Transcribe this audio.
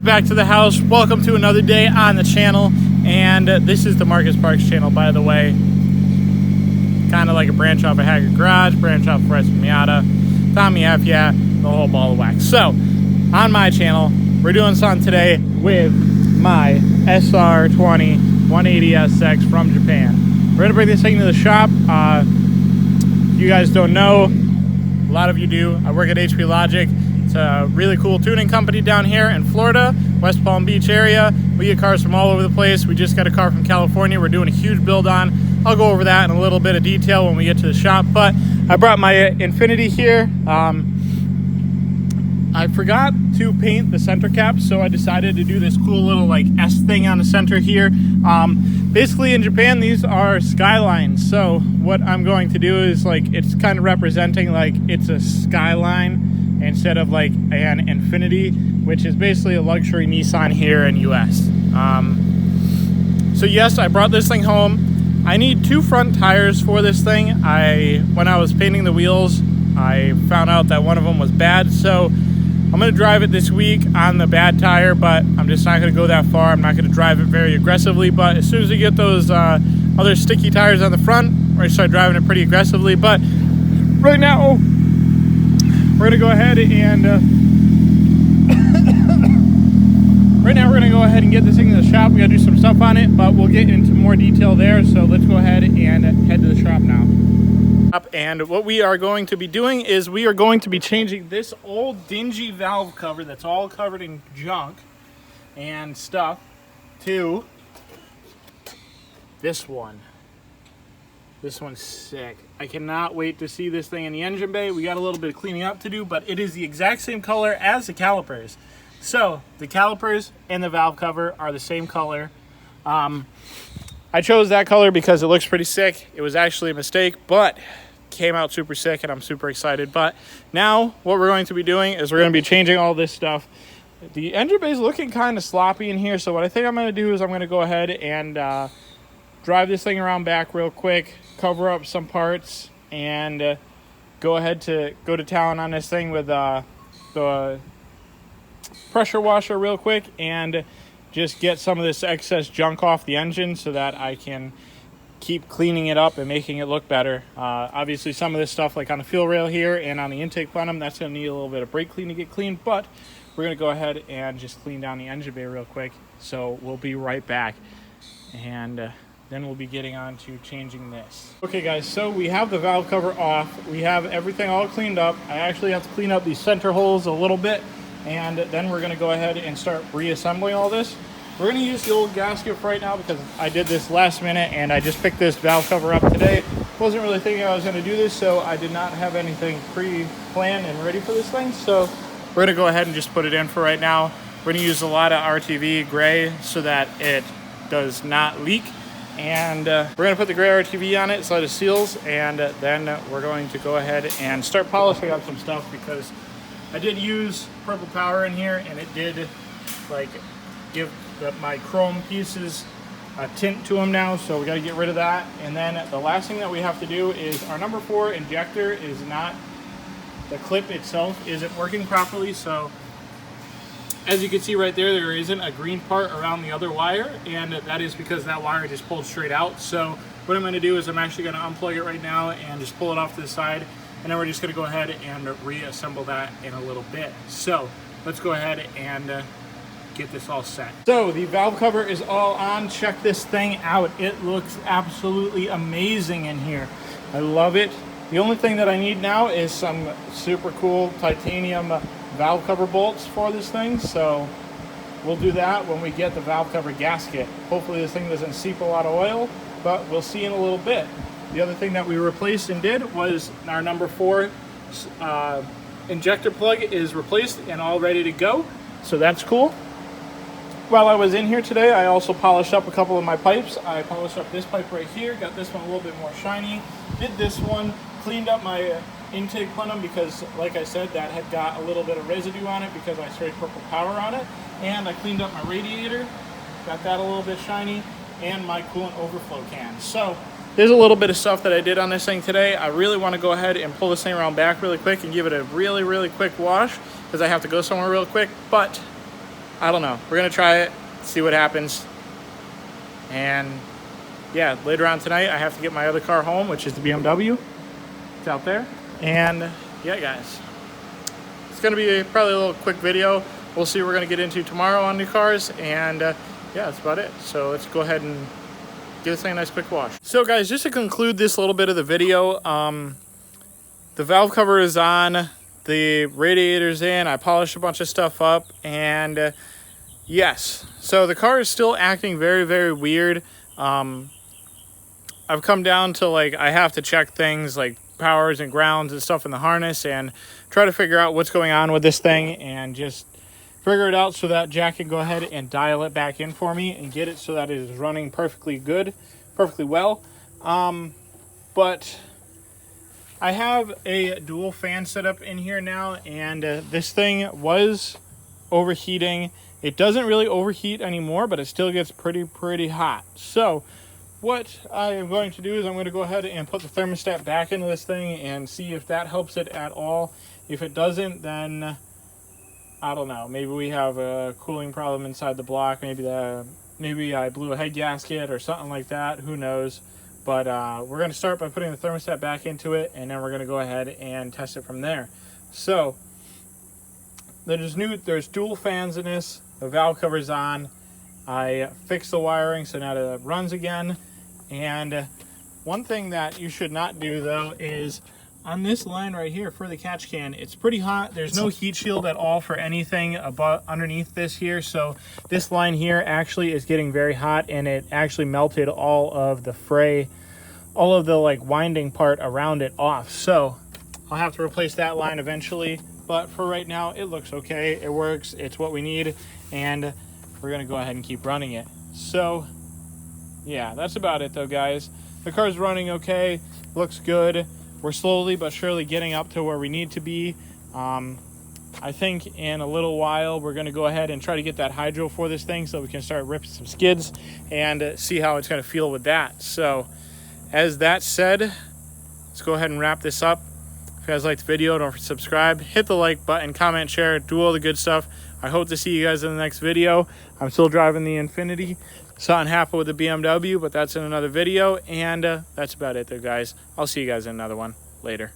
Back to the house. Welcome to another day on the channel, and this is the Marcus Parks channel, by the way. Kind of like a branch off of Haggard Garage, branch off of Preston Miata, Tommy F, yeah, the whole ball of wax. So on my channel, we're doing something today with my SR20 180SX from Japan. We're gonna bring this thing to the shop. You guys don't know, a lot of you do. I work at HP Logic. It's a really cool tuning company down here in Florida, West Palm Beach area. We get cars from all over the place. We just got a car from California we're doing a huge build on. I'll go over that in a little bit of detail when we get to the shop, but I brought my Infiniti here. I forgot to paint the center cap, so I decided to do this cool little like S thing on the center here. Basically in Japan, these are skylines. So what I'm going to do is like, it's kind of representing like it's a skyline instead of like an Infiniti, which is basically a luxury Nissan here in US. So yes, I brought this thing home. I need two front tires for this thing. When I was painting the wheels, I found out that one of them was bad, so I'm going to drive it this week on the bad tire, but I'm just not going to go that far. I'm not going to drive it very aggressively, but as soon as we get those other sticky tires on the front, we're going to start driving it pretty aggressively. But right now, we're going to go ahead and get this thing to the shop. We got to do some stuff on it, but we'll get into more detail there. So let's go ahead and head to the shop now. And what we are going to be doing is we are going to be changing this old dingy valve cover that's all covered in junk and stuff to this one. This one's sick. I cannot wait to see this thing in the engine bay. We got a little bit of cleaning up to do, but it is the exact same color as the calipers. So the calipers and the valve cover are the same color. I chose that color because it looks pretty sick. It was actually a mistake, but came out super sick and I'm super excited. But now what we're going to be doing is we're going to be changing all this stuff. The engine bay is looking kind of sloppy in here, so what I think I'm going to do is I'm going to go ahead and drive this thing around back real quick, cover up some parts, and go to town on this thing with the pressure washer real quick and just get some of this excess junk off the engine so that I can keep cleaning it up and making it look better. Obviously some of this stuff like on the fuel rail here and on the intake plenum, that's going to need a little bit of brake clean to get clean, but we're going to go ahead and just clean down the engine bay real quick. So we'll be right back, and then we'll be getting on to changing this. Okay guys, so we have the valve cover off. We have everything all cleaned up. I actually have to clean up these center holes a little bit, and then we're going to go ahead and start reassembling all this. We're going to use the old gasket for right now because I did this last minute and I just picked this valve cover up today. Wasn't really thinking I was going to do this, so I did not have anything pre-planned and ready for this thing. So we're going to go ahead and just put it in for right now. We're going to use a lot of RTV gray so that it does not leak. And we're going to put the gray RTV on it so that it seals, and then we're going to go ahead and start polishing up some stuff because I did use Purple Power in here and it did like give my chrome pieces a tint to them now, so we got to get rid of that. And then the last thing that we have to do is our number 4 injector is not, the clip itself isn't working properly. So as you can see right there, there isn't a green part around the other wire, and that is because that wire just pulled straight out. So what I'm going to do is I'm actually going to unplug it right now and just pull it off to the side, and then we're just going to go ahead and reassemble that in a little bit. So let's go ahead and get this all set. So the valve cover is all on. Check this thing out. It looks absolutely amazing in here. I love it. The only thing that I need now is some super cool titanium valve cover bolts for this thing, so we'll do that when we get the valve cover gasket. Hopefully this thing doesn't seep a lot of oil, but we'll see in a little bit. The other thing that we replaced and did was our number 4 injector plug is replaced and all ready to go, so that's cool. While I was in here today, I also polished up a couple of my pipes. I polished up this pipe right here, got this one a little bit more shiny, did this one, cleaned up my intake plenum because, like I said, that had got a little bit of residue on it because I sprayed Purple Power on it, and I cleaned up my radiator, got that a little bit shiny, and my coolant overflow can. So there's a little bit of stuff that I did on this thing today. I really want to go ahead and pull this thing around back really quick and give it a really quick wash because I have to go somewhere real quick, but I don't know. We're gonna try it, see what happens. And yeah, later on tonight I have to get my other car home, which is the BMW. It's out there. And yeah, guys, it's gonna be probably a little quick video. We'll see what we're gonna get into tomorrow on new cars. And yeah, that's about it. So let's go ahead and give this thing a nice quick wash. So guys, just to conclude this little bit of the video, the valve cover is on, the radiator's in, I polished a bunch of stuff up, and yes, so the car is still acting very, very weird. I've come down to, like, I have to check things like powers and grounds and stuff in the harness and try to figure out what's going on with this thing and just figure it out so that Jack can go ahead and dial it back in for me and get it so that it is running perfectly good, perfectly well. But I have a dual fan setup in here now, and this thing was overheating. It doesn't really overheat anymore, but it still gets pretty hot. So what I am going to do is I'm going to go ahead and put the thermostat back into this thing and see if that helps it at all. If it doesn't, then I don't know. Maybe we have a cooling problem inside the block. Maybe I blew a head gasket or something like that. Who knows? But we're going to start by putting the thermostat back into it, and then we're going to go ahead and test it from there. So there's dual fans in this. The valve cover's on. I fixed the wiring so now it runs again. And one thing that you should not do, though, is on this line right here for the catch can, it's pretty hot. There's no heat shield at all for anything underneath this here. So this line here actually is getting very hot, and it actually melted all of the fray, all of the like winding part around it off. So I'll have to replace that line eventually. But for right now, it looks okay. It works. It's what we need. And we're going to go ahead and keep running it. So yeah, that's about it though, guys. The car's running okay. Looks good. We're slowly but surely getting up to where we need to be. I think in a little while we're going to go ahead and try to get that hydro for this thing so we can start ripping some skids and see how it's going to feel with that. So as that said, let's go ahead and wrap this up. If you guys liked the video, don't forget to subscribe, hit the like button, comment, share, do all the good stuff. I hope to see you guys in the next video. I'm still driving the Infiniti. Something happened with the BMW, but that's in another video. And that's about it there, guys. I'll see you guys in another one later.